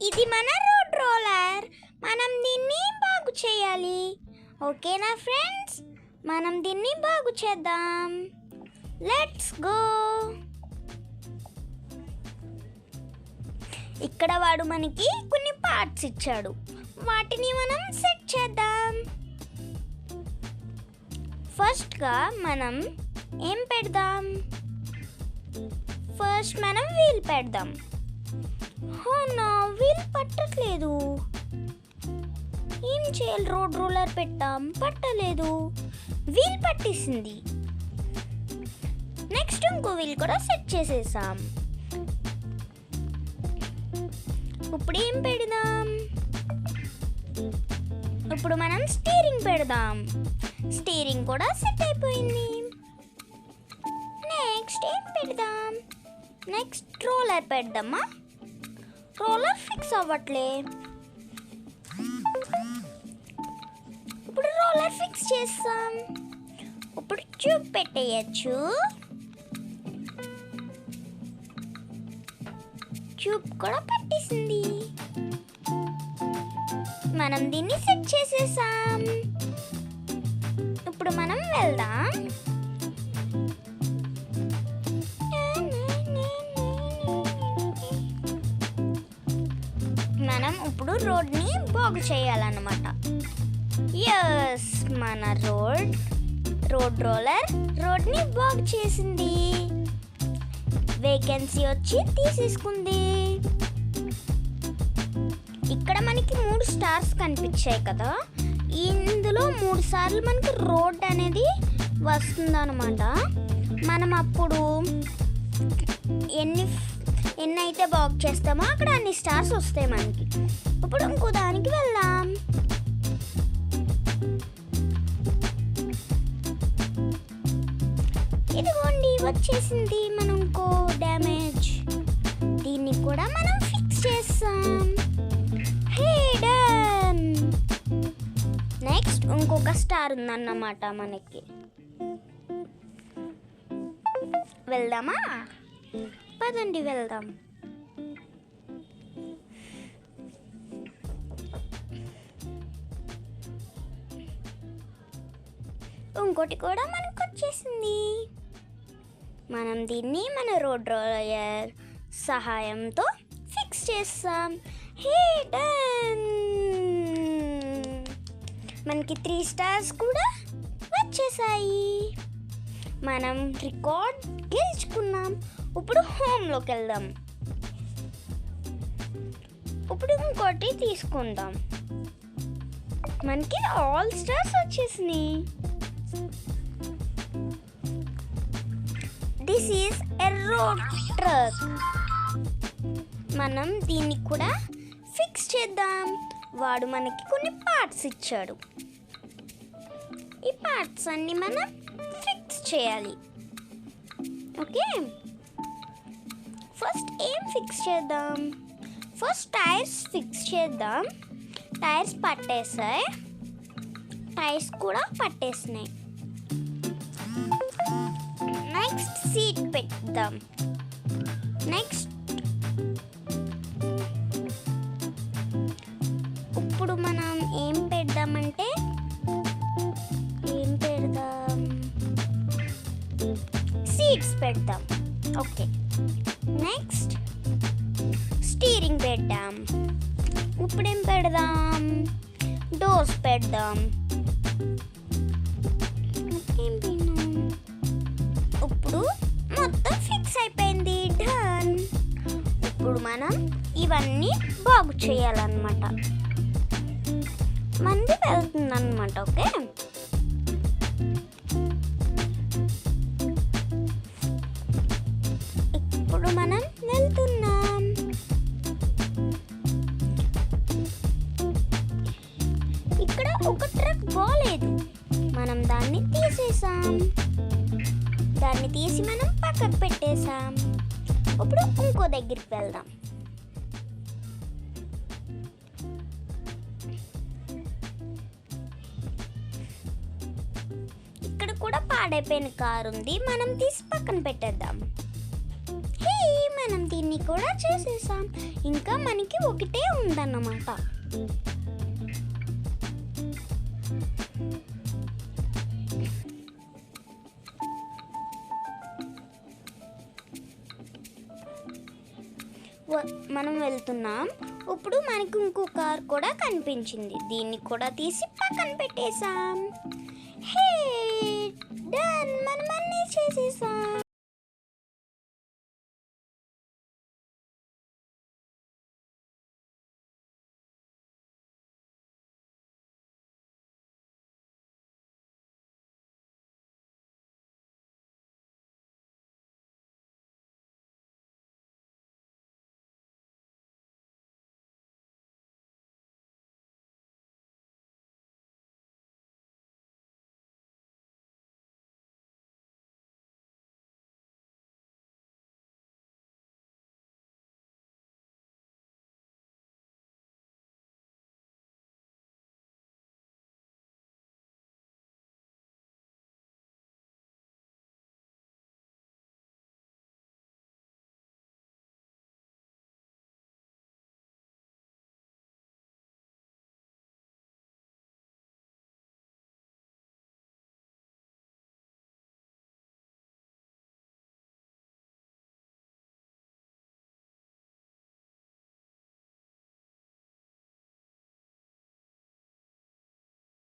ఇది మన road roller. మనం దీన్ని బాగు చేయాలి. ఓకేనా ఫ్రెండ్స్, మనం దీన్ని బాగు చేద్దాం. Let's go. ఇక్కడ వాడు మనకి కొన్ని పార్ట్స్ ఇచ్చాడు, వాటిని మనం సెట్ చేద్దాం. ఫస్ట్గా మనం ఏం పెడదాం? ఫస్ట్ మనం వీల్ పెడదాం. నా వీల్ పట్టట్లేదు. ఏం చేయాలి? రోడ్ రోలర్ పెట్టాం, పట్టలేదు. వీల్ పట్టేసింది. నెక్స్ట్ ఇంకో వీల్ కూడా సెట్ చేసేసాం. ఇప్పుడు ఏం పెడదాం? ఇప్పుడు మనం స్టీరింగ్ పెడదాం. స్టీరింగ్ కూడా సెట్ అయిపోయింది. నెక్స్ట్ ఏం పెడదాం? నెక్స్ట్ రోలర్ పెడదామా? రోలర్ ఫిక్స్ అవ్వట్లే. ఇప్పుడు రోలర్ ఫిక్స్ చేస్తాం. ఇప్పుడు ట్యూబ్ పెట్టేయచ్చు. ట్యూబ్ కూడా పట్టేసింది. మనం దీన్ని సెట్ చేసేసాం. ఇప్పుడు మనం వెళ్దాం. మనం ఇప్పుడు రోడ్ని బాగు చేయాలన్నమాట. ఎస్, మన రోడ్ రోలర్ రోడ్ని బాగు చేసింది. వేకెన్సీ వచ్చి తీసేసుకుంది. ఇక్కడ మనకి 3 స్టార్స్ కనిపించాయి కదా, ఇందులో 3 సార్లు మనకి రోడ్ అనేది వస్తుందన్నమాట. మనం అప్పుడు ఎన్ని అయితే బాగు చేస్తామో అక్కడ అన్ని స్టార్స్ వస్తాయి మనకి. ఇప్పుడు ఇంకో దానికి వెళ్దాం. ఇదిగోండి వచ్చేసింది మనం ఇంకో డ్యామేజ్. దీన్ని కూడా మనం ఫిక్స్ చేస్తాం. హే డన్. నెక్స్ట్ ఇంకొక స్టార్ ఉందన్నమాట మనకి. వెళ్దామా? పదండి వెళ్దాం. ఇంకోటి కూడా మనకు వచ్చేసింది. మనం దీన్ని మన రోడ్ రోలర్ సహాయంతో ఫిక్స్ చేస్తాం. హే డన్. మనకి 3 స్టార్స్ కూడా వచ్చేసాయి. మనం రికార్డ్ గెలుచుకున్నాం. ఇప్పుడు హోమ్లోకి వెళ్దాం. ఇప్పుడు ఇంకోటి తీసుకుందాం. మనకి ఆల్ స్టార్స్ వచ్చేసినాయి. This is a road truck. మనం దీన్ని కూడా ఫిక్స్ చేద్దాం. వాడు మనకి కొన్ని పార్ట్స్ ఇచ్చాడు. ఈ పార్ట్స్ అన్ని మనం ఫిక్స్ చేయాలి. ఓకే, ఫస్ట్ ఏం ఫిక్స్ చేద్దాం? ఫస్ట్ టైర్స్ ఫిక్స్ చేద్దాం. టైర్స్ పట్టేసాయి. టైర్స్ కూడా పట్టేసినాయి. నెక్స్ట్ సీట్ పెడదాం. నెక్స్ట్ ఇప్పుడు మనం ఏం పెడదామంటే సీట్స్ పెడదాం. ఓకే, నెక్స్ట్ స్టీరింగ్ పెడదాం. ఇప్పుడేం పెడదాం? డోర్స్ పెడదాం. ఇప్పుడు మొత్తం ఫిక్స్ అయిపోయింది. డన్. ఇప్పుడు మనం ఇవన్నీ బాగు చేయాలన్నమాట. మంది వెళ్తుందన్నమాట. ఓకే, ఇప్పుడు మనం వెళ్తున్నాం. ఇక్కడ ఒక ట్రక్ బాలేదు. మనం దాన్ని తీసేసాం. దాన్ని తీసి మనం పక్కకు పెట్టేసాం. ఇప్పుడు ఇంకో దగ్గరికి వెళ్దాం. కూడా పాడైపోయిన కారు ఉంది, మనం తీసి పక్కన పెట్టేద్దాం. హే, మనం దీన్ని కూడా చేసేసాం. ఇంకా మనకి ఒకటే ఉందన్నమాట. మనం వెళ్తున్నాం. ఇప్పుడు మనకు ఇంకో కార్ కూడా కనిపించింది. దీన్ని కూడా తీసి పక్కన పెట్టేశాం. హే, డన్, మనం అన్నీ చేసేసాం.